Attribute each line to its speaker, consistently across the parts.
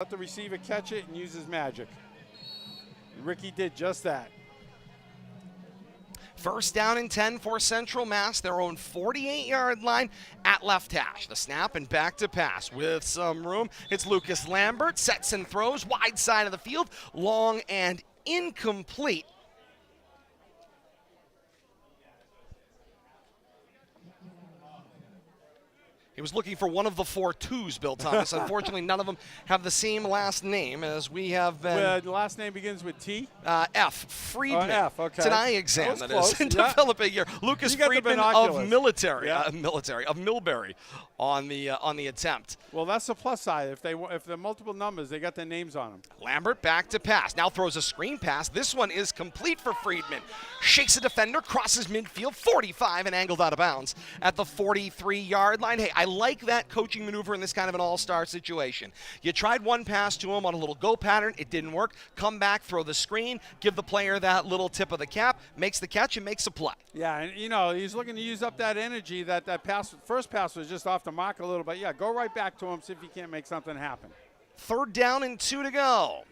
Speaker 1: Let the receiver catch it and use his magic. Ricky did just that.
Speaker 2: First down and 10 for Central Mass, their own 48-yard line at left hash. The snap and back to pass with some room. It's Lucas Lambert, sets and throws, wide side of the field, long and incomplete. He was looking for one of the 4 twos, Bill Thomas. Unfortunately, none of them have the same last name as we have been.
Speaker 1: The last name begins with T?
Speaker 2: F. Friedman.
Speaker 1: Oh, F, okay.
Speaker 2: It's an eye exam that is
Speaker 1: yeah.
Speaker 2: developing here. Lucas Friedman of military,
Speaker 1: yeah.
Speaker 2: of Millbury on the attempt.
Speaker 1: Well, that's the plus side. If they're multiple numbers, they got their names on them.
Speaker 2: Lambert back to pass. Now throws a screen pass. This one is complete for Friedman. Shakes a defender, crosses midfield, 45 and angled out of bounds at the 43-yard line. Hey, I like that coaching maneuver in this kind of an all-star situation. You tried one pass to him on a little go pattern. It didn't work. Come back, throw the screen, give the player that little tip of the cap, makes the catch and makes a play.
Speaker 1: Yeah, and he's looking to use up that energy. That first pass was just off the mark a little bit. Yeah, go right back to him, see if he can't make something happen.
Speaker 2: 3rd down and 2 to go.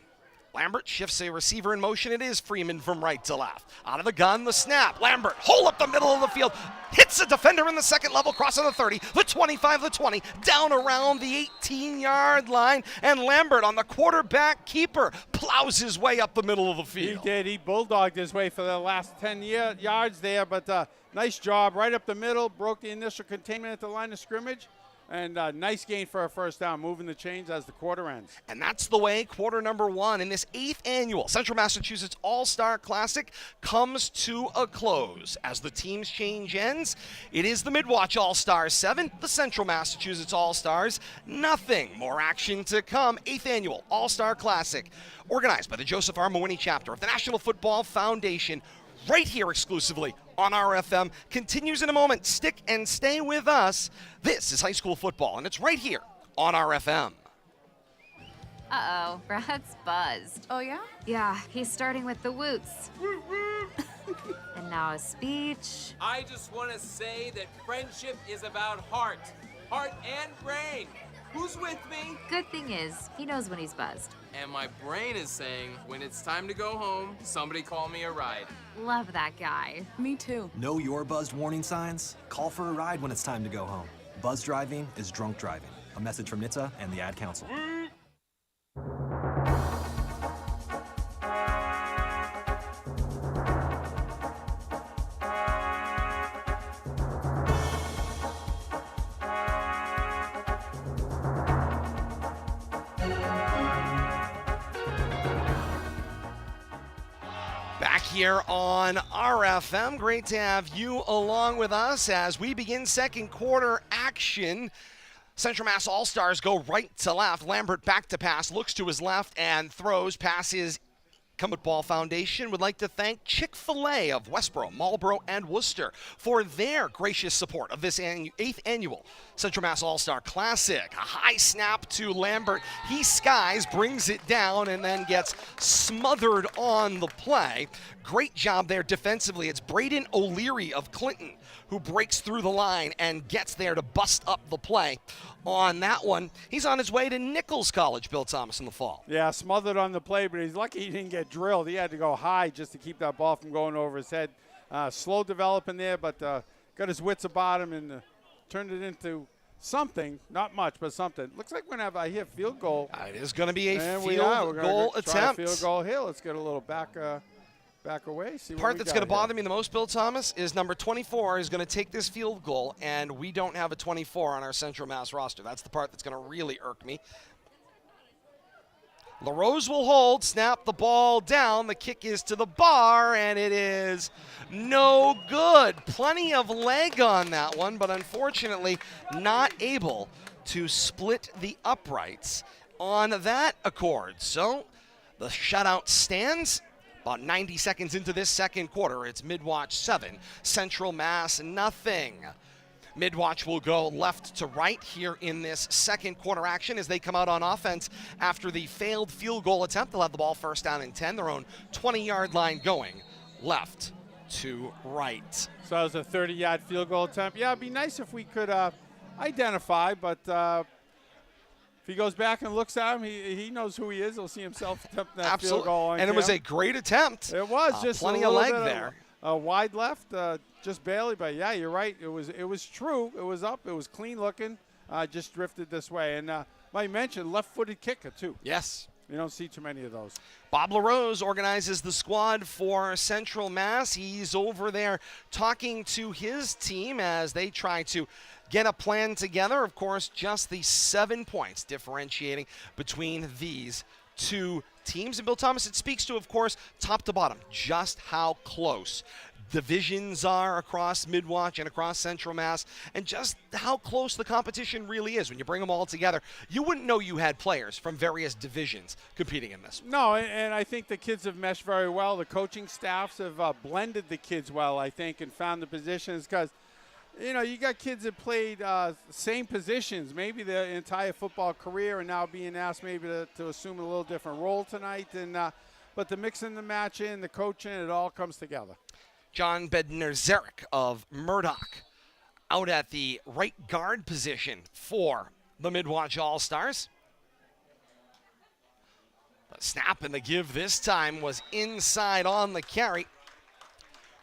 Speaker 2: Lambert shifts a receiver in motion. It is Freeman from right to left. Out of the gun, the snap. Lambert, hole up the middle of the field. Hits a defender in the second level, crossing the 30, the 25, the 20, down around the 18-yard line. And Lambert on the quarterback keeper plows his way up the middle of the field.
Speaker 1: He did. He bulldogged his way for the last 10 yards there, but nice job. Right up the middle, broke the initial containment at the line of scrimmage. And nice gain for a first down, moving the chains as the quarter ends.
Speaker 2: And that's the way quarter number 1 in this 8th annual Central Massachusetts All-Star Classic comes to a close. As the team's change ends, it is the Midwatch All-Stars 7, the Central Massachusetts All-Stars nothing. More action to come. 8th annual All-Star Classic, organized by the Joseph R. Mawhinney chapter of the National Football Foundation, right here exclusively on RFM. Continues in a moment. Stick and stay with us. This is high school football, and it's right here on RFM.
Speaker 3: Uh-oh, Brad's buzzed.
Speaker 4: Oh, yeah?
Speaker 3: Yeah, he's starting with the woots. And now a speech.
Speaker 5: I just want to say that friendship is about heart and brain. Who's with me?
Speaker 3: Good thing is, he knows when he's buzzed.
Speaker 5: And my brain is saying, when it's time to go home, somebody call me a ride.
Speaker 3: Love that guy.
Speaker 4: Me too.
Speaker 6: Know your buzzed warning signs? Call for a ride when it's time to go home. Buzz driving is drunk driving. A message from NHTSA and the Ad Council.
Speaker 2: Here on RFM. Great to have you along with us as we begin second quarter action. Central Mass All-Stars go right to left. Lambert back to pass, looks to his left and throws. Passes. Incumbent Ball Foundation would like to thank Chick-fil-A of Westboro, Marlboro, and Worcester for their gracious support of this 8th annual Central Mass All-Star Classic. A high snap to Lambert. He skies, brings it down, and then gets smothered on the play. Great job there defensively. It's Braden O'Leary of Clinton who breaks through the line and gets there to bust up the play. On that one, he's on his way to Nichols College, Bill Thomas, in the fall.
Speaker 1: Yeah, smothered on the play, but he's lucky he didn't get drilled. He had to go high just to keep that ball from going over his head. Slow developing there, but got his wits about him and turned it into something. Not much, but something. Looks like we're going to have, I hear, field goal.
Speaker 2: It is going to be a
Speaker 1: and
Speaker 2: field goal attempt.
Speaker 1: Field goal here. Let's get a little back away. See
Speaker 2: the part that's going to bother me the most, Bill Thomas, is number 24 is going to take this field goal, and we don't have a 24 on our Central Mass roster. That's the part that's going to really irk me. LaRose will hold, snap the ball down. The kick is to the bar, and it is no good. Plenty of leg on that one, but unfortunately not able to split the uprights on that accord. So the shutout stands. About 90 seconds into this second quarter, it's Midwatch 7, Central Mass nothing. Midwatch will go left to right here in this second quarter action as they come out on offense after the failed field goal attempt. They'll have the ball first down and 10, their own 20-yard line going left to right.
Speaker 1: So that was a 30-yard field goal attempt. Yeah, it'd be nice if we could identify, but if he goes back and looks at him, he knows who he is. He'll see himself attempt that field
Speaker 2: Absolutely.
Speaker 1: goal on
Speaker 2: And it was a
Speaker 1: camera.
Speaker 2: great attempt.
Speaker 1: It was just
Speaker 2: plenty
Speaker 1: a
Speaker 2: of
Speaker 1: little
Speaker 2: leg
Speaker 1: bit
Speaker 2: there.
Speaker 1: Wide left, just barely. But yeah, you're right. It was true. It was up. It was clean looking. Just drifted this way. And like you mentioned, left-footed kicker too.
Speaker 2: Yes.
Speaker 1: You don't see too many of those.
Speaker 2: Bob LaRose organizes the squad for Central Mass. He's over there talking to his team as they try to get a plan together. Of course, just the 7 points differentiating between these two teams. And Bill Thomas, it speaks to, of course, top to bottom, just how close divisions are across Midwatch and across Central Mass, and just how close the competition really is. When you bring them all together, you wouldn't know you had players from various divisions competing in this.
Speaker 1: No, and I think the kids have meshed very well. The coaching staffs have blended the kids well, I think, and found the positions because, you know, you got kids that played same positions, maybe their entire football career, and now being asked maybe to assume a little different role tonight. And but the mix and the matching, the coaching, it all comes together.
Speaker 2: John Bednar-Zarek of Murdoch out at the right guard position for the Midwatch All-Stars. The snap and the give this time was inside on the carry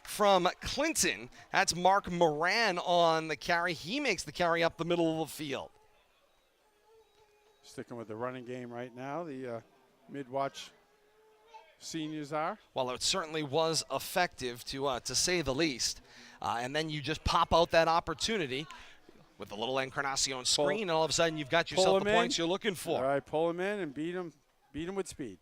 Speaker 2: from Clinton. That's Mark Moran on the carry. He makes the carry up the middle of the field.
Speaker 1: Sticking with the running game right now, the Midwatch seniors are.
Speaker 2: Well, it certainly was effective, to say the least. And then you just pop out that opportunity with the little Encarnacion screen, and all of a sudden you've got yourself the points you're looking for.
Speaker 1: All right, pull him in and beat him with speed.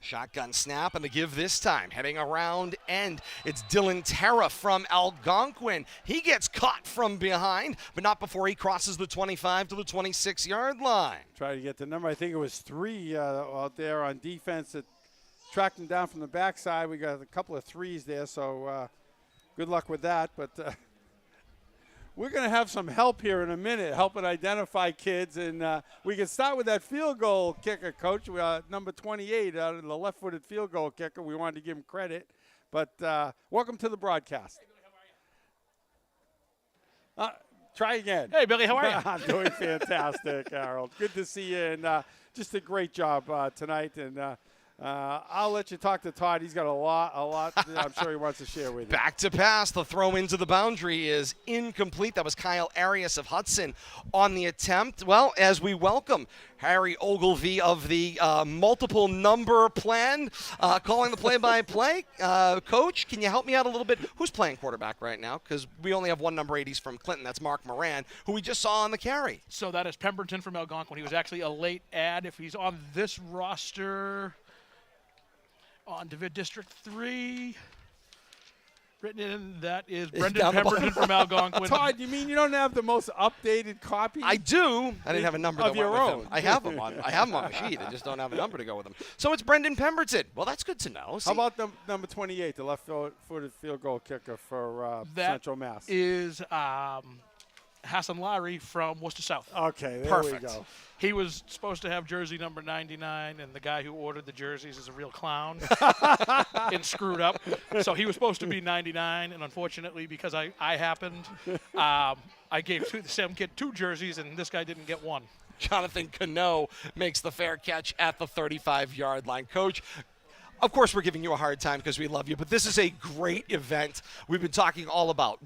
Speaker 2: Shotgun snap and the give this time. Heading around end. It's Dylan Terra from Algonquin. He gets caught from behind, but not before he crosses the 25 to the 26-yard line.
Speaker 1: Try to get the number. I think it was 3 out there on defense that tracked him down from the backside. We got a couple of 3s there, so good luck with that. But we're going to have some help here in a minute, helping identify kids. And we can start with that field goal kicker, Coach. Number 28, the left-footed field goal kicker. We wanted to give him credit. But welcome to the broadcast. Try again.
Speaker 4: Hey, Billy, how are you?
Speaker 1: I'm doing fantastic, Harold. Good to see you. And just a great job tonight. And I'll let you talk to Todd. He's got a lot I'm sure he wants to share with you.
Speaker 2: Back to pass. The throw into the boundary is incomplete. That was Kyle Arias of Hudson on the attempt. Well, as we welcome Harry Ogilvie of the multiple number plan, calling the play-by-play. Coach, can you help me out a little bit? Who's playing quarterback right now? Because we only have one number 80s from Clinton. That's Mark Moran, who we just saw on the carry.
Speaker 4: So that is Pemberton from Algonquin. He was actually a late add. If he's on this roster on District 3, written in, that is Brendan Pemberton from Algonquin.
Speaker 1: Todd, you mean you don't have the most updated copy?
Speaker 2: I do. I didn't have a number
Speaker 1: of
Speaker 2: that
Speaker 1: your
Speaker 2: went with
Speaker 1: own.
Speaker 2: him. I have them on my sheet. I just don't have a number to go with them. So it's Brendan Pemberton. Well, that's good to know. See,
Speaker 1: How about number 28, the left-footed field goal kicker for Central Mass?
Speaker 4: Is Hassan Lowry from Worcester South.
Speaker 1: Okay, there
Speaker 2: Perfect.
Speaker 1: we go.
Speaker 4: He was supposed to have jersey number 99, and the guy who ordered the jerseys is a real clown and screwed up. So he was supposed to be 99, and unfortunately, because I happened, I gave some kid 2 jerseys, and this guy didn't get 1.
Speaker 2: Jonathan Cano makes the fair catch at the 35-yard line. Coach, of course, we're giving you a hard time because we love you, but this is a great event. We've been talking all about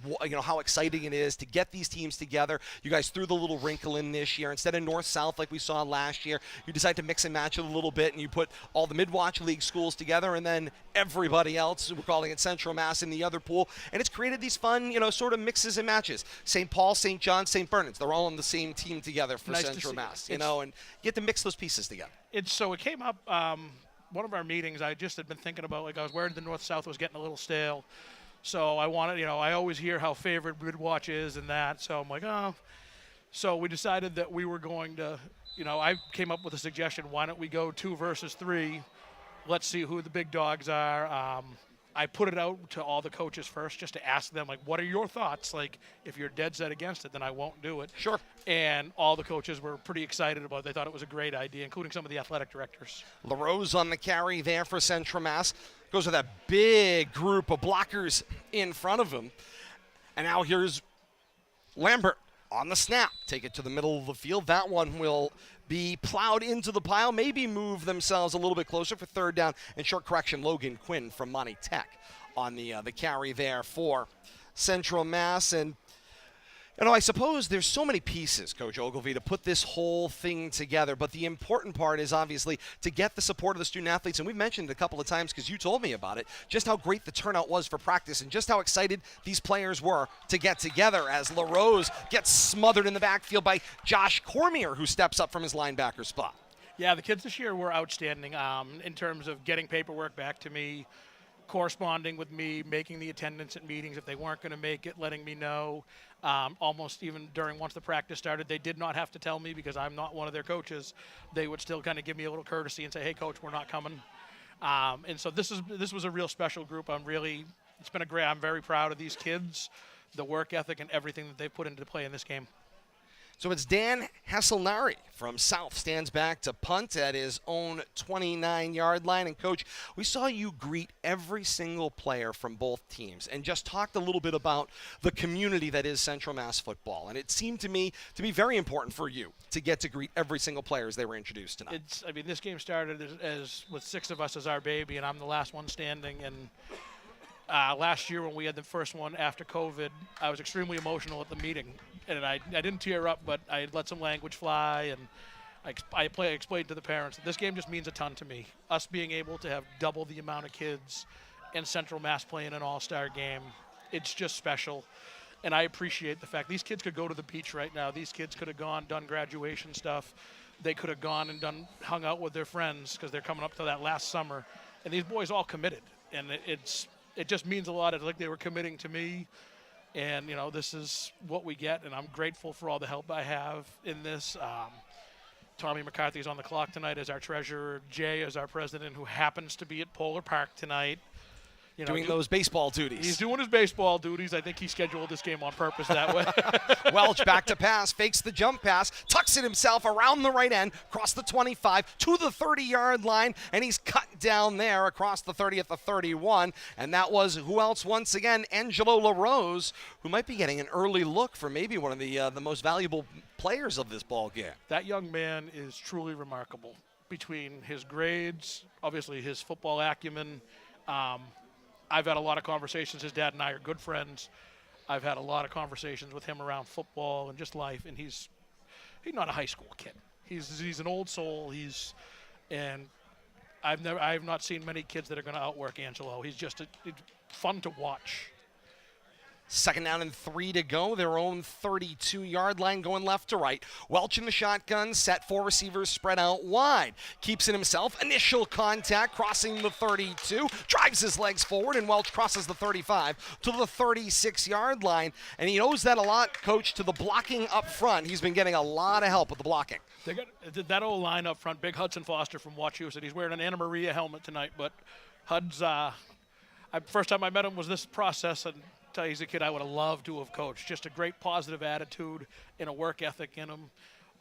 Speaker 2: how exciting it is to get these teams together. You guys threw the little wrinkle in this year. Instead of north-south like we saw last year, you decided to mix and match it a little bit, and you put all the Midwatch League schools together and then everybody else. We're calling it Central Mass in the other pool, and it's created these fun, sort of mixes and matches. St. Paul, St. John, St. Bernard's, they're all on the same team together for
Speaker 4: Nice to
Speaker 2: Central
Speaker 4: see.
Speaker 2: Mass, and you get to mix those pieces together.
Speaker 4: So it came up, one of our meetings, I just had been thinking about, I was worried the north-south was getting a little stale. So I wanted, I always hear how favored Midwatch is and that. So I'm like, oh. So we decided that we were going to, I came up with a suggestion. Why don't we go 2 versus 3? Let's see who the big dogs are. I put it out to all the coaches first just to ask them, what are your thoughts? If you're dead set against it, then I won't do it.
Speaker 2: Sure.
Speaker 4: And all the coaches were pretty excited about it. They thought it was a great idea, including some of the athletic directors.
Speaker 2: LaRose on the carry there for Central Mass. Goes with that big group of blockers in front of him. And now here's Lambert on the snap. Take it to the middle of the field. That one will be plowed into the pile, maybe move themselves a little bit closer for third down. And short correction, Logan Quinn from Monty Tech on the carry there for Central Mass. And I suppose there's so many pieces, Coach Ogilvie, to put this whole thing together. But the important part is obviously to get the support of the student athletes. And we've mentioned it a couple of times because you told me about it, just how great the turnout was for practice and just how excited these players were to get together as LaRose gets smothered in the backfield by Josh Cormier, who steps up from his linebacker spot.
Speaker 4: Yeah, the kids this year were outstanding in terms of getting paperwork back to me, corresponding with me, making the attendance at meetings if they weren't going to make it, letting me know. Almost even once the practice started, they did not have to tell me because I'm not one of their coaches. They would still kind of give me a little courtesy and say, "Hey, coach, we're not coming." And so this was a real special group. I'm very proud of these kids, the work ethic and everything that they put into play in this game.
Speaker 2: So it's Dan Hasselnari from South stands back to punt at his own 29-yard line. And, Coach, we saw you greet every single player from both teams and just talked a little bit about the community that is Central Mass football. And it seemed to me to be very important for you to get to greet every single player as they were introduced tonight.
Speaker 4: This game started as with 6 of us as our baby, and I'm the last one standing. And last year when we had the first one after COVID, I was extremely emotional at the meeting. And I didn't tear up, but I let some language fly, and I explained to the parents that this game just means a ton to me. Us being able to have double the amount of kids in Central Mass playing an all-star game, it's just special. And I appreciate the fact these kids could go to the beach right now. These kids could have done graduation stuff. They could have gone and hung out with their friends because they're coming up to that last summer. And these boys all committed. And it just means a lot. It's like they were committing to me. And, this is what we get, and I'm grateful for all the help I have in this. Tommy McCarthy's on the clock tonight as our treasurer. Jay is our president, who happens to be at Polar Park tonight.
Speaker 2: Doing those baseball duties.
Speaker 4: He's doing his baseball duties. I think he scheduled this game on purpose that way.
Speaker 2: Welch back to pass, fakes the jump pass, tucks it himself around the right end, across the 25 to the 30-yard line, and he's cut down there across the 30 at the 31. And that was who else once again? Angelo LaRose, who might be getting an early look for maybe one of the most valuable players of this ball game.
Speaker 4: That young man is truly remarkable. Between his grades, obviously his football acumen, I've had a lot of conversations. His dad and I are good friends. I've had a lot of conversations with him around football and just life, and he's not a high school kid. He's an old soul. I've not seen many kids that are going to outwork Angelo. He's just it's fun to watch.
Speaker 2: 2nd down and 3 to go. Their own 32-yard line going left to right. Welch in the shotgun, set 4 receivers spread out wide. Keeps it himself. Initial contact, crossing the 32. Drives his legs forward, and Welch crosses the 35 to the 36-yard line. And he owes that a lot, Coach, to the blocking up front. He's been getting a lot of help with the blocking.
Speaker 4: They got that old line up front. Big Hudson Foster from Wachusett. He's wearing an Anna Maria helmet tonight, but Hud's first time I met him was this process, and he's a kid I would have loved to have coached. Just a great positive attitude and a work ethic in him.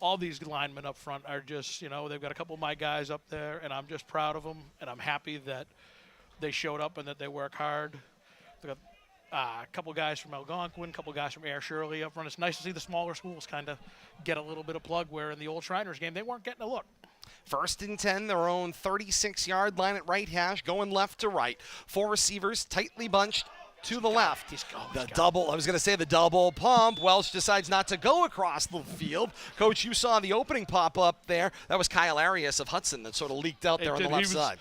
Speaker 4: All these linemen up front are just, they've got a couple of my guys up there, and I'm just proud of them, and I'm happy that they showed up and that they work hard. They've got a couple guys from Algonquin, a couple guys from Air Shirley up front. It's nice to see the smaller schools kind of get a little bit of plug, where in the old Shriners game they weren't getting a look.
Speaker 2: 1st and 10, their own 36-yard line at right hash, going left to right. 4 receivers tightly bunched to the left. The double pump. Welch decides not to go across the field. Coach, you saw the opening pop up there. That was Kyle Arias of Hudson that sort of leaked out there on the left side.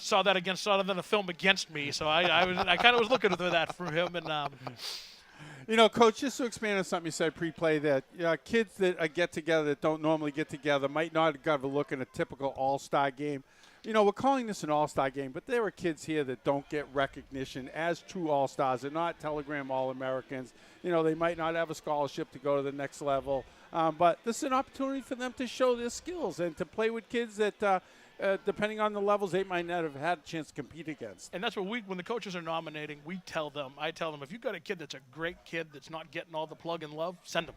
Speaker 4: Saw that in a film against me, so I kind of was looking for that from him. And
Speaker 1: Coach, just to expand on something you said pre-play, that kids that get together that don't normally get together might not have got a look in a typical all-star game. We're calling this an all-star game, but there are kids here that don't get recognition as true all-stars. They're not Telegram All-Americans. They might not have a scholarship to go to the next level. But this is an opportunity for them to show their skills and to play with kids that, depending on the levels, they might not have had a chance to compete against.
Speaker 4: And that's what when the coaches are nominating, I tell them, if you've got a kid that's a great kid that's not getting all the plug and love, send them.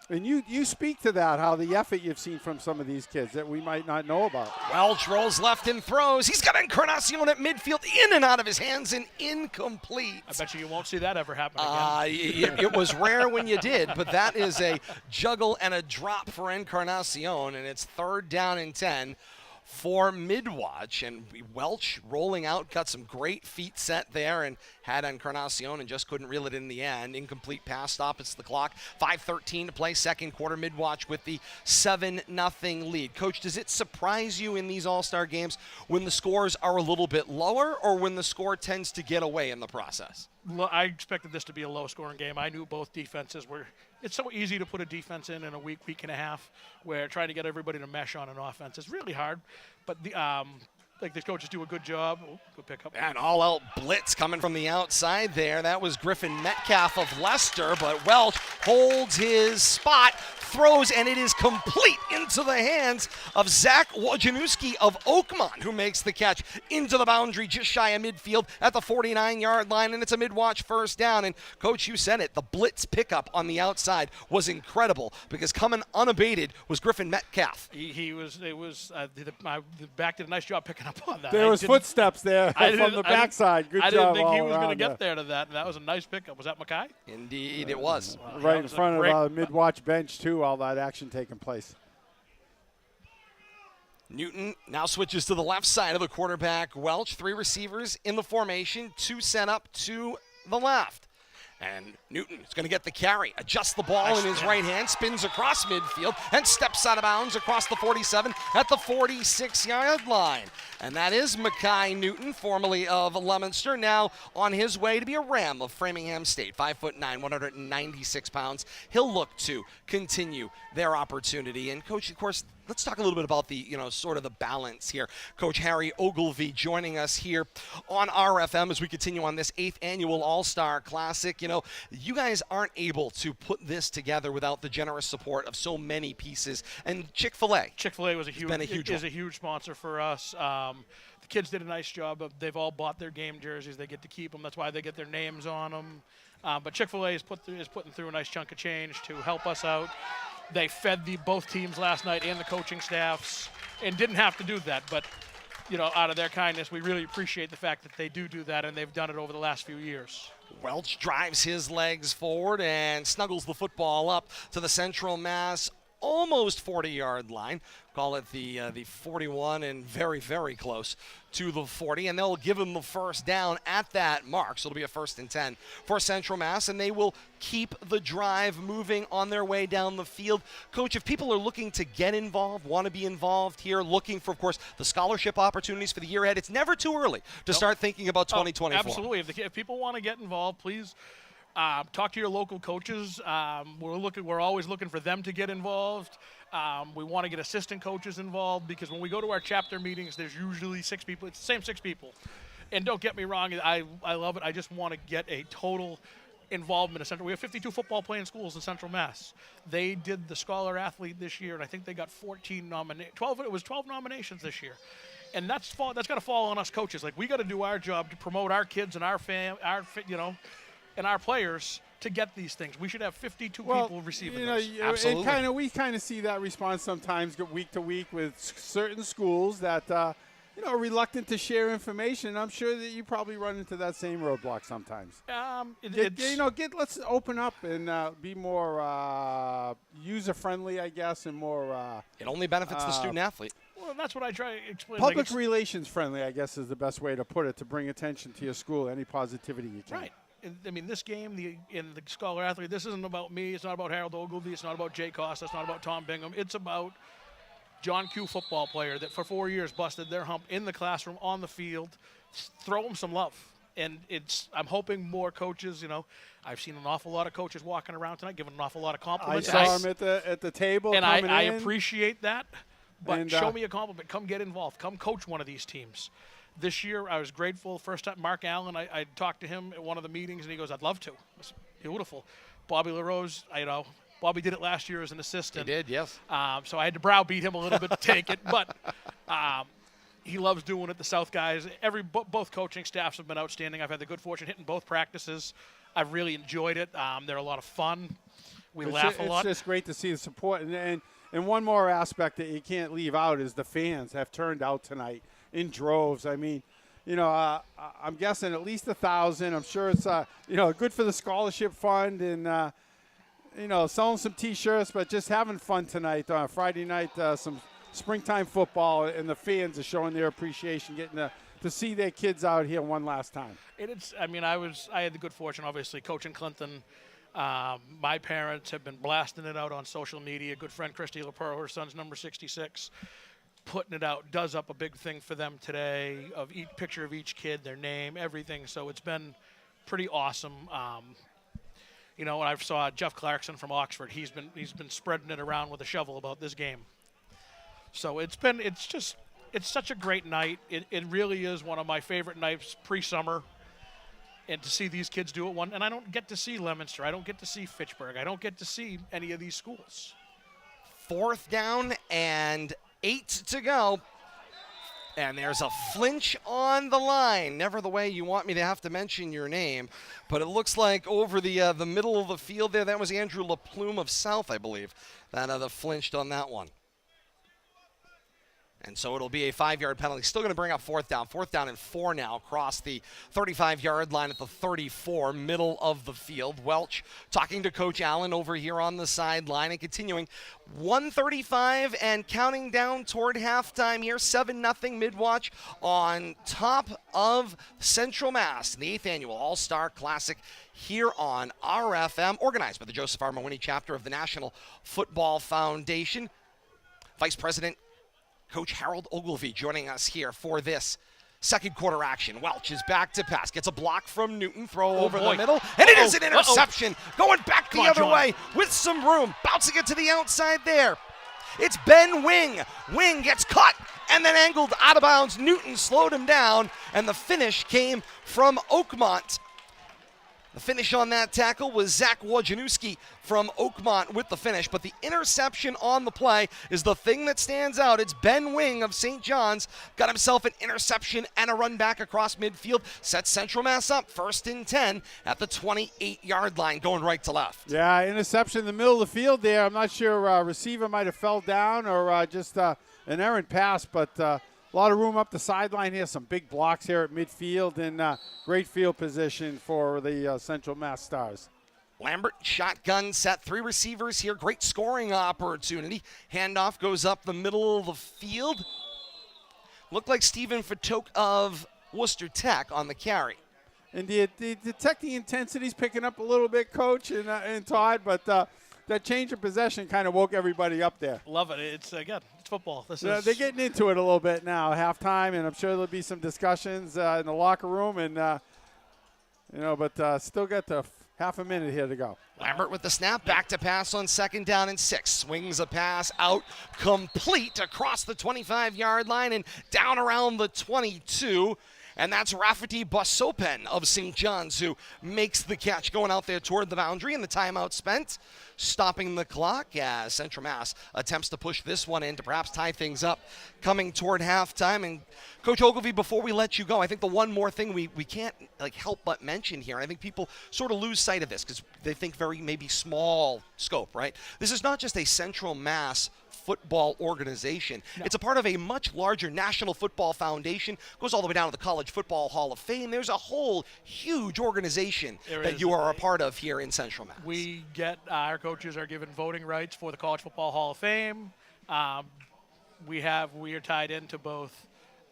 Speaker 1: And you speak to that, how the effort you've seen from some of these kids that we might not know about.
Speaker 2: Welch rolls left and throws. He's got Encarnacion at midfield, in and out of his hands, and incomplete.
Speaker 4: I bet you won't see that ever happen again.
Speaker 2: It was rare when you did, but that is a juggle and a drop for Encarnacion, and it's 3rd down and 10 for Midwatch. And Welch rolling out, got some great feet set there, and had Encarnacion and just couldn't reel it in the end. Incomplete pass, stops the clock. 5:13 to play, second quarter. Midwatch with the 7-0 lead. Coach, does it surprise you in these all-star games when the scores are a little bit lower, or when the score tends to get away in the process?
Speaker 4: I expected this to be a low-scoring game. I knew both defenses were. It's so easy to put a defense in a week and a half, where trying to get everybody to mesh on an offense is really hard. But the coaches do a good job. Oh, good pickup.
Speaker 2: And all-out blitz coming from the outside there. That was Griffin Metcalf of Leicester, but Welch holds his spot, throws, and it is complete into the hands of Zach Wojciechowski of Oakmont, who makes the catch into the boundary just shy of midfield at the 49-yard line, and it's a Midwatch first down. And, Coach, you said it, the blitz pickup on the outside was incredible, because coming unabated was Griffin Metcalf.
Speaker 4: The back did a nice job picking up on that.
Speaker 1: There was footsteps there from the backside. Good job.
Speaker 4: I didn't think he
Speaker 1: all
Speaker 4: was going to
Speaker 1: around
Speaker 4: get there to that, and that was a nice pickup. Was that Mackay?
Speaker 2: Indeed, it was.
Speaker 1: Right in front of the Midwatch bench, too, all that action taking place.
Speaker 2: Newton now switches to the left side of the quarterback. Welch, 3 receivers in the formation, 2 set up to the left. And Newton is going to get the carry, adjusts the ball in his right hand, spins across midfield, and steps out of bounds across the 47 at the 46-yard line. And that is Mackay Newton, formerly of Leominster, now on his way to be a Ram of Framingham State. 5'9", 196 pounds. He'll look to continue their opportunity. And, Coach, of course, let's talk a little bit about the, sort of the balance here. Coach Harry Ogilvie joining us here on RFM as we continue on this 8th annual All-Star Classic. You guys aren't able to put this together without the generous support of so many pieces. And Chick-fil-A.
Speaker 4: Chick-fil-A was a huge sponsor for us. The kids did a nice job. They've all bought their game jerseys. They get to keep them. That's why they get their names on them. But Chick-fil-A is putting through a nice chunk of change to help us out. They fed both teams last night and the coaching staffs, and didn't have to do that. But, out of their kindness, we really appreciate the fact that they do that, and they've done it over the last few years.
Speaker 2: Welch drives his legs forward and snuggles the football up to the Central Mass almost 40-yard line. Call it the 41, and very, very close to the 40. And they'll give him the first down at that mark. So it'll be a 1st and 10 for Central Mass, and they will keep the drive moving on their way down the field. Coach, if people are looking to get involved, want to be involved here, looking for, of course, the scholarship opportunities for the year ahead, it's never too early to start thinking about 2024.
Speaker 4: Absolutely. If people want to get involved, please talk to your local coaches. We're always looking for them to get involved. We want to get assistant coaches involved, because when we go to our chapter meetings, there's usually 6 people. It's the same 6 people. And don't get me wrong, I love it. I just want to get a total involvement in Central. We have 52 football playing schools in Central Mass. They did the Scholar Athlete this year, and I think they got 12 nominations this year. And that's got to fall on us coaches. Like, we got to do our job to promote our kids and our and our players to get these things. We should have 52 people receiving this.
Speaker 2: Absolutely.
Speaker 1: And we kind of see that response sometimes week to week with certain schools that are reluctant to share information. I'm sure that you probably run into that same roadblock sometimes. Let's open up and be more user friendly, I guess, and more.
Speaker 2: It only benefits the student athlete.
Speaker 4: Well, that's what I try to explain.
Speaker 1: Public relations friendly, I guess, is the best way to put it, to bring attention to your school, any positivity you can.
Speaker 4: Right. I mean, this game, in the Scholar Athlete, this isn't about me. It's not about Harold Ogilvie. It's not about Jay Costa. It's not about Tom Bingham. It's about John Q, football player that for 4 years busted their hump in the classroom, on the field. Throw them some love. And I'm hoping more coaches, I've seen an awful lot of coaches walking around tonight, giving an awful lot of compliments.
Speaker 1: I saw them at the table.
Speaker 4: And I appreciate that. But
Speaker 1: And,
Speaker 4: show me a compliment. Come get involved. Come coach one of these teams. This year, I was grateful. First time, Mark Allen, I talked to him at one of the meetings, and he goes, I'd love to. It's beautiful. Bobby LaRose, Bobby did it last year as an assistant.
Speaker 2: He did, yes.
Speaker 4: So I had to browbeat him a little bit to take it. But he loves doing it. The South guys, both coaching staffs have been outstanding. I've had the good fortune hitting both practices. I've really enjoyed it. They're a lot of fun. We laugh a lot.
Speaker 1: It's just great to see the support. And one more aspect that you can't leave out is the fans have turned out tonight in droves. I mean, I'm guessing at least 1,000. I'm sure it's, good for the scholarship fund and, selling some T-shirts, but just having fun tonight on Friday night, some springtime football, and the fans are showing their appreciation, getting to see their kids out here one last time.
Speaker 4: I had the good fortune, obviously, coaching Clinton. My parents have been blasting it out on social media. Good friend Christy LaPero, her son's number 66, putting it out, does up a big thing for them today of each picture of each kid, their name, everything. So it's been pretty awesome. And I saw Jeff Clarkson from Oxford. He's been spreading it around with a shovel about this game. So it's such a great night. It really is one of my favorite nights pre-summer. And to see these kids do it and I don't get to see Leominster. I don't get to see Fitchburg. I don't get to see any of these schools.
Speaker 2: 4th down and 8 to go. And there's a flinch on the line. Never the way you want me to have to mention your name. But it looks like over the middle of the field there, that was Andrew LaPlume of South, I believe, that flinched on that one. And so it'll be a 5-yard penalty. Still going to bring up 4th down. 4th down and 4 now across the 35-yard line at the 34, middle of the field. Welch talking to Coach Allen over here on the sideline and continuing. 1:35 and counting down toward halftime here. 7-0 mid-watch on top of Central Mass. The 8th annual All-Star Classic here on RFM, organized by the Joseph R. Mawhinney chapter of the National Football Foundation. Vice President Coach Harold Ogilvie joining us here for this second quarter action. Welch is back to pass. Gets a block from Newton. Throw over the middle. And it is an interception. Going back the other way with some room. Bouncing it to the outside there. It's Ben Wing. Wing gets caught and then angled out of bounds. Newton slowed him down. And the finish came from Oakmont. The finish on that tackle was Zach Wojciechowski from Oakmont with the finish, but the interception on the play is the thing that stands out. It's Ben Wing of St. John's, got himself an interception and a run back across midfield, sets Central Mass up 1st and 10 at the 28-yard line, going right to left.
Speaker 1: Yeah, interception in the middle of the field there. I'm not sure receiver might have fell down or just an errant pass, but a lot of room up the sideline here. Some big blocks here at midfield and great field position for the Central Mass Stars.
Speaker 2: Lambert, shotgun set, 3 receivers here. Great scoring opportunity. Handoff goes up the middle of the field. Looked like Stephen Fatok of Worcester Tech on the carry.
Speaker 1: And the detecting intensity's picking up a little bit, Coach and Todd, but that change of possession kind of woke everybody up there.
Speaker 4: Love it. It's football.
Speaker 1: They're getting into it a little bit now, halftime, and I'm sure there'll be some discussions in the locker room, and but still got the half a minute here to go.
Speaker 2: Lambert with the snap, back to pass on 2nd down and 6. Swings a pass out, complete across the 25-yard line and down around the 22. And that's Rafferty Bosopen of St. John's who makes the catch, going out there toward the boundary, and the timeout spent, stopping the clock as Central Mass attempts to push this one in to perhaps tie things up coming toward halftime. And Coach Ogilvie, before we let you go, I think the one more thing we can't help but mention here, and I think people sort of lose sight of this because they think very maybe small scope, right? This is not just a Central Mass football organization. No. It's a part of a much larger National Football Foundation. Goes all the way down to the College Football Hall of Fame. There's a whole huge organization that you are a part of here in Central Mass.
Speaker 4: We get our coaches are given voting rights for the College Football Hall of Fame. We are tied into both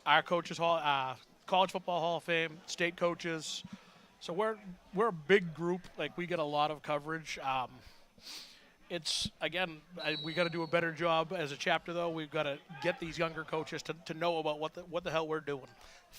Speaker 4: our coaches hall, College Football Hall of Fame, state coaches. So we're a big group. We get a lot of coverage. It's, again, we got to do a better job as a chapter, though. We've got to get these younger coaches to know about what the hell we're doing.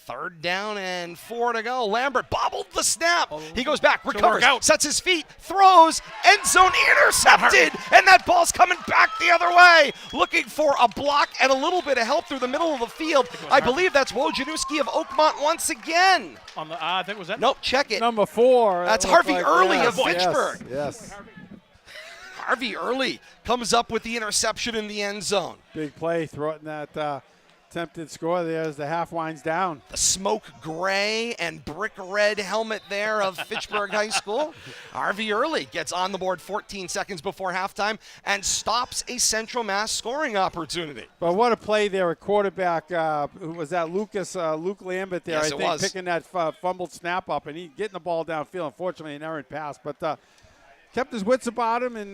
Speaker 2: 3rd down and 4 to go. Lambert bobbled the snap. He goes back, recovers, sets his feet, throws, end zone intercepted, and that ball's coming back the other way. Looking for a block and a little bit of help through the middle of the field. I believe that's Wojciechowski of Oakmont once again.
Speaker 4: I think was that?
Speaker 2: Nope, check it.
Speaker 1: Number 4.
Speaker 2: That's Harvey Early of Fitchburg.
Speaker 1: Yes.
Speaker 2: Harvey Early comes up with the interception in the end zone.
Speaker 1: Big play, throwing that attempted score there as the half winds down.
Speaker 2: The smoke gray and brick red helmet there of Fitchburg High School. Harvey Early gets on the board 14 seconds before halftime and stops a Central Mass scoring opportunity.
Speaker 1: But what a play there, a quarterback, who was that, Luke Lambert there,
Speaker 2: Yes,
Speaker 1: I
Speaker 2: it
Speaker 1: think,
Speaker 2: was.
Speaker 1: picking that fumbled snap up, and he getting the ball downfield. Unfortunately, an errant pass, but kept his wits about him and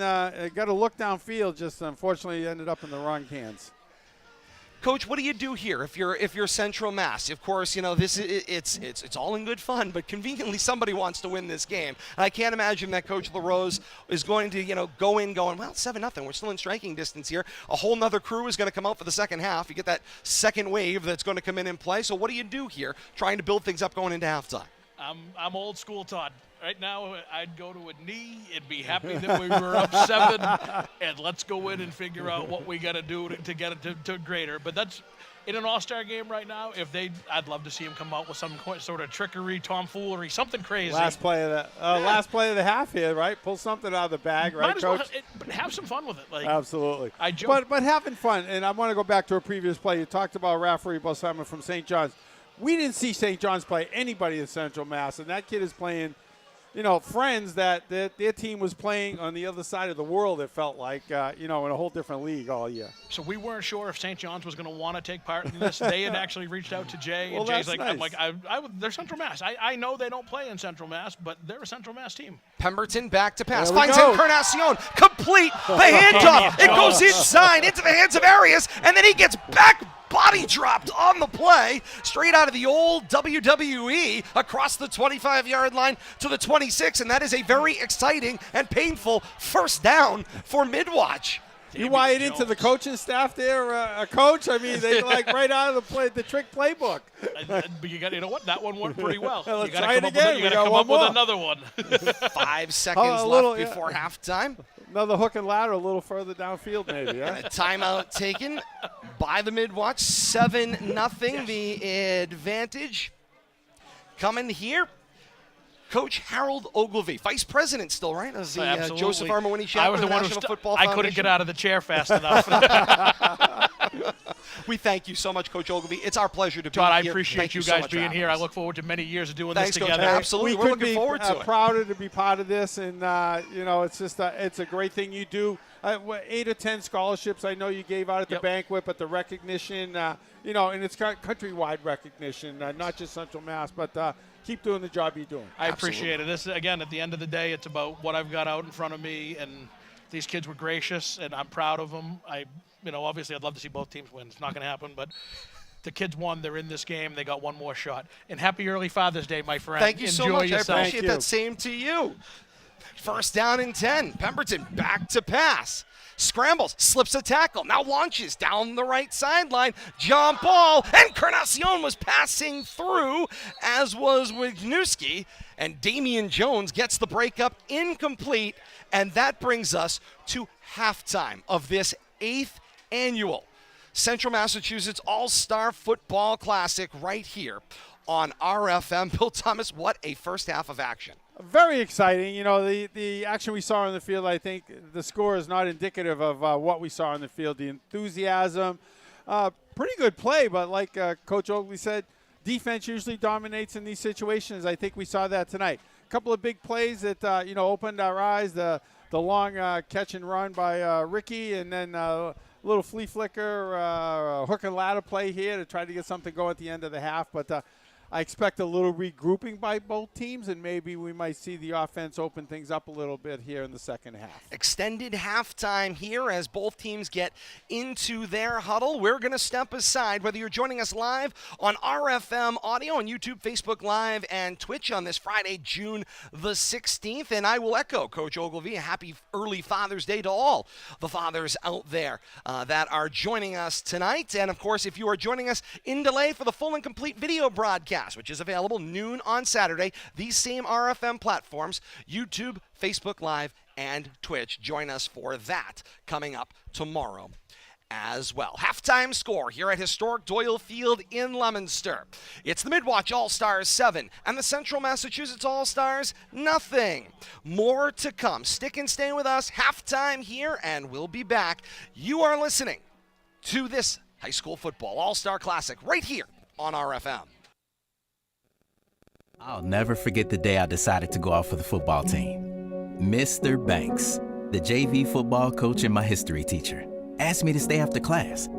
Speaker 1: got a look downfield, just unfortunately ended up in the wrong hands.
Speaker 2: Coach, what do you do here if you're Central Mass? Of course, you know it's all in good fun, but conveniently somebody wants to win this game. And I can't imagine that Coach LaRose is going to go in going, well, 7-0. We're still in striking distance here. A whole nother crew is going to come out for the second half. You get that second wave that's going to come in and play. So what do you do here, trying to build things up going into halftime?
Speaker 4: I'm old school, Todd. Right now, I'd go to a knee and be happy that we were up 7, and let's go in and figure out what we got to do to get it to greater. But that's in an all-star game right now. I'd love to see him come out with some sort of trickery, tomfoolery, something crazy.
Speaker 1: Last play of the half here, right? Pull something out of the bag, right,
Speaker 4: Might as well
Speaker 1: Coach?
Speaker 4: but have some fun with it. Like,
Speaker 1: Absolutely.
Speaker 4: I joke.
Speaker 1: But having fun, and I want to go back to a previous play. You talked about Rafferty Balsamo from St. John's. We didn't see St. John's play anybody in Central Mass, and that kid is playing, friends that their team was playing on the other side of the world, it felt like, in a whole different league all year.
Speaker 4: So we weren't sure if St. John's was going to want to take part in this. They had actually reached out to Jay,
Speaker 1: Well,
Speaker 4: and Jay's
Speaker 1: that's
Speaker 4: like,
Speaker 1: nice.
Speaker 4: they're Central Mass. I know they don't play in Central Mass, but they're a Central Mass team.
Speaker 2: Pemberton back to pass.
Speaker 1: There we
Speaker 2: Finds
Speaker 1: go.
Speaker 2: Encarnacion. Complete. The handoff. It goes inside into the hands of Arias, and then he gets back body dropped on the play, straight out of the old WWE across the 25-yard line to the 26, and that is a very exciting and painful first down for Midwatch.
Speaker 1: You wired into the coaching staff there, Coach? I mean, they right out of the trick playbook.
Speaker 4: But you know what? That one worked pretty well.
Speaker 1: Let's
Speaker 4: You gotta
Speaker 1: try it
Speaker 4: come up
Speaker 1: again.
Speaker 4: with,
Speaker 1: We
Speaker 4: you gotta
Speaker 1: got
Speaker 4: come
Speaker 1: one
Speaker 4: up with
Speaker 1: more.
Speaker 4: another one.
Speaker 2: 5 seconds
Speaker 1: a little,
Speaker 2: left
Speaker 1: yeah.
Speaker 2: before halftime.
Speaker 1: Another hook and ladder a little further downfield, maybe. Yeah?
Speaker 2: A timeout taken by the Midwatch. 7-0, the advantage. Coming here, Coach Harold Ogilvie, vice president still, right? Of the
Speaker 4: Absolutely.
Speaker 2: Joseph Armawini
Speaker 4: I
Speaker 2: Chapter
Speaker 4: was
Speaker 2: of
Speaker 4: the one
Speaker 2: National
Speaker 4: who
Speaker 2: Football
Speaker 4: I couldn't
Speaker 2: Foundation.
Speaker 4: get out of the chair fast enough.
Speaker 2: We thank you so much, Coach Ogilvie. It's our pleasure to be
Speaker 4: Todd, I
Speaker 2: here.
Speaker 4: appreciate
Speaker 2: Thank
Speaker 4: you
Speaker 2: so
Speaker 4: guys
Speaker 2: much for
Speaker 4: being
Speaker 2: having
Speaker 4: here.
Speaker 2: us.
Speaker 4: I look forward to many years of doing
Speaker 2: Thanks,
Speaker 4: this
Speaker 2: Coach.
Speaker 4: together.
Speaker 2: Absolutely. We're
Speaker 1: couldn't
Speaker 2: looking
Speaker 1: be
Speaker 2: forward to it.
Speaker 1: prouder to be part of this, and it's just it's a great thing you do. 8 or 10 scholarships I know you gave out at the
Speaker 4: Yep.
Speaker 1: banquet, but the recognition, and it's countrywide recognition, not just Central Mass, but keep doing the job you're doing.
Speaker 4: I appreciate it. This, again, at the end of the day, it's about what I've got out in front of me, and these kids were gracious, and I'm proud of them. Obviously, I'd love to see both teams win. It's not going to happen, but the kids won. They're in this game. They got one more shot. And happy early Father's Day, my friend.
Speaker 2: Thank you so
Speaker 4: Enjoy
Speaker 2: much.
Speaker 4: yourself.
Speaker 2: I appreciate
Speaker 1: Thank you.
Speaker 2: that. Same to you. First down and 10. Pemberton back to pass. Scrambles, slips a tackle, now launches down the right sideline. Jump ball, and Encarnacion was passing through, as was Wisniewski. And Damian Jones gets the breakup incomplete. And that brings us to halftime of this 8th annual Central Massachusetts All-Star Football Classic right here on RFM. Bill Thomas, what a first half of action.
Speaker 1: Very exciting. The action we saw on the field, I think the score is not indicative of what we saw on the field. The enthusiasm, pretty good play, but like Coach Oakley said, defense usually dominates in these situations. I think we saw that tonight. A couple of big plays that, opened our eyes. The long catch and run by Ricky, and then a little flea flicker, hook and ladder play here to try to get something going at the end of the half. But I expect a little regrouping by both teams, and maybe we might see the offense open things up a little bit here in the second half.
Speaker 2: Extended halftime here as both teams get into their huddle. We're going to step aside, whether you're joining us live on RFM Audio on YouTube, Facebook Live, and Twitch on this Friday, June the 16th. And I will echo Coach Ogilvie, a happy early Father's Day to all the fathers out there that are joining us tonight. And, of course, if you are joining us in delay for the full and complete video broadcast, which is available noon on Saturday, these same RFM platforms, YouTube, Facebook Live, and Twitch. Join us for that coming up tomorrow as well. Halftime score here at historic Doyle Field in Leominster. It's the Midwatch All-Stars 7 and the Central Massachusetts All-Stars nothing. More to come. Stick and stay with us. Halftime here, and we'll be back. You are listening to this High School Football All-Star Classic right here on RFM.
Speaker 7: I'll never forget the day I decided to go out for the football team. Mr. Banks, the JV football coach and my history teacher, asked me to stay after class.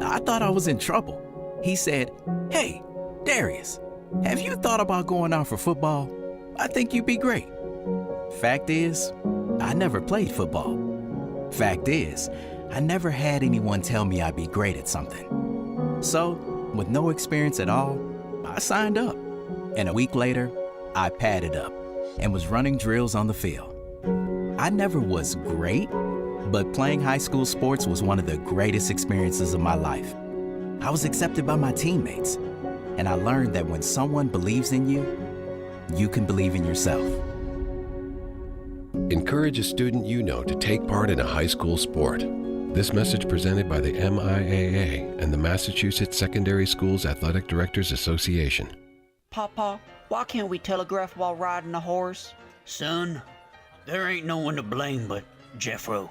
Speaker 7: I thought I was in trouble. He said, "Hey, Darius, have you thought about going out for football? I think you'd be great." Fact is, I never played football. Fact is, I never had anyone tell me I'd be great at something. So, with no experience at all, I signed up. And a week later, I padded up and was running drills on the field. I never was great, but playing high school sports was one of the greatest experiences of my life. I was accepted by my teammates, and I learned that when someone believes in you, you can believe in yourself.
Speaker 8: Encourage a student you know to take part in a high school sport. This message presented by the MIAA and the Massachusetts Secondary Schools Athletic Directors Association.
Speaker 9: Papa, why can't we telegraph while riding a horse?
Speaker 10: Son, there ain't no one to blame but Jeffro.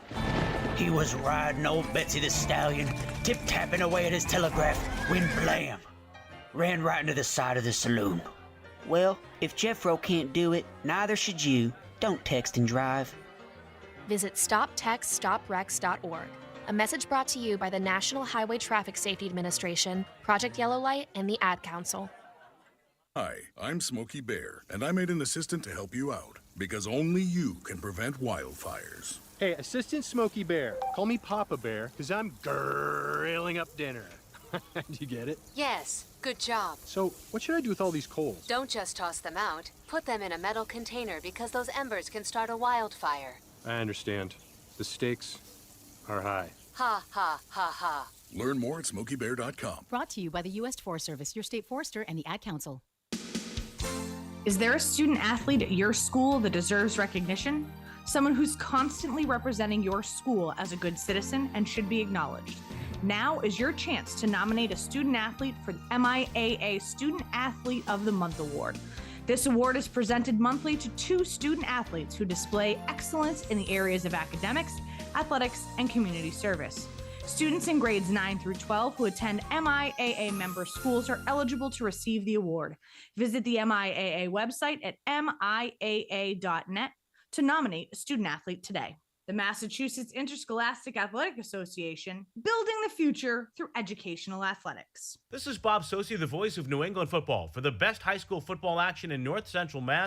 Speaker 10: He was riding old Betsy the Stallion, tip-tapping away at his telegraph when blam! Ran right into the side of the saloon.
Speaker 9: Well, if Jeffro can't do it, neither should you. Don't text and drive.
Speaker 11: Visit StopTextStopWrecks.org. A message brought to you by the National Highway Traffic Safety Administration, Project Yellow Light, and the Ad Council.
Speaker 12: Hi, I'm Smokey Bear, and I made an assistant to help you out, because only you can prevent wildfires.
Speaker 13: Hey, Assistant Smokey Bear, call me Papa Bear, because I'm grilling up dinner. Do you get it?
Speaker 14: Yes, good job.
Speaker 13: So, what should I do with all these coals?
Speaker 14: Don't just toss them out. Put them in a metal container because those embers can start a wildfire.
Speaker 13: I understand. The stakes are high.
Speaker 14: Ha, ha, ha, ha.
Speaker 12: Learn more at SmokeyBear.com.
Speaker 15: Brought to you by the U.S. Forest Service, your state forester, and the Ad Council.
Speaker 16: Is there a student athlete at your school that deserves recognition? Someone who's constantly representing your school as a good citizen and should be acknowledged. Now is your chance to nominate a student athlete for the MIAA Student Athlete of the Month Award. This award is presented monthly to 2 student athletes who display excellence in the areas of academics, athletics, and community service. Students in grades 9 through 12 who attend MIAA member schools are eligible to receive the award. Visit the MIAA website at miaa.net to nominate a student athlete today. The Massachusetts Interscholastic Athletic Association, building the future through educational athletics.
Speaker 17: This is Bob Sosi, the voice of New England football. For the best high school football action in North Central Mass,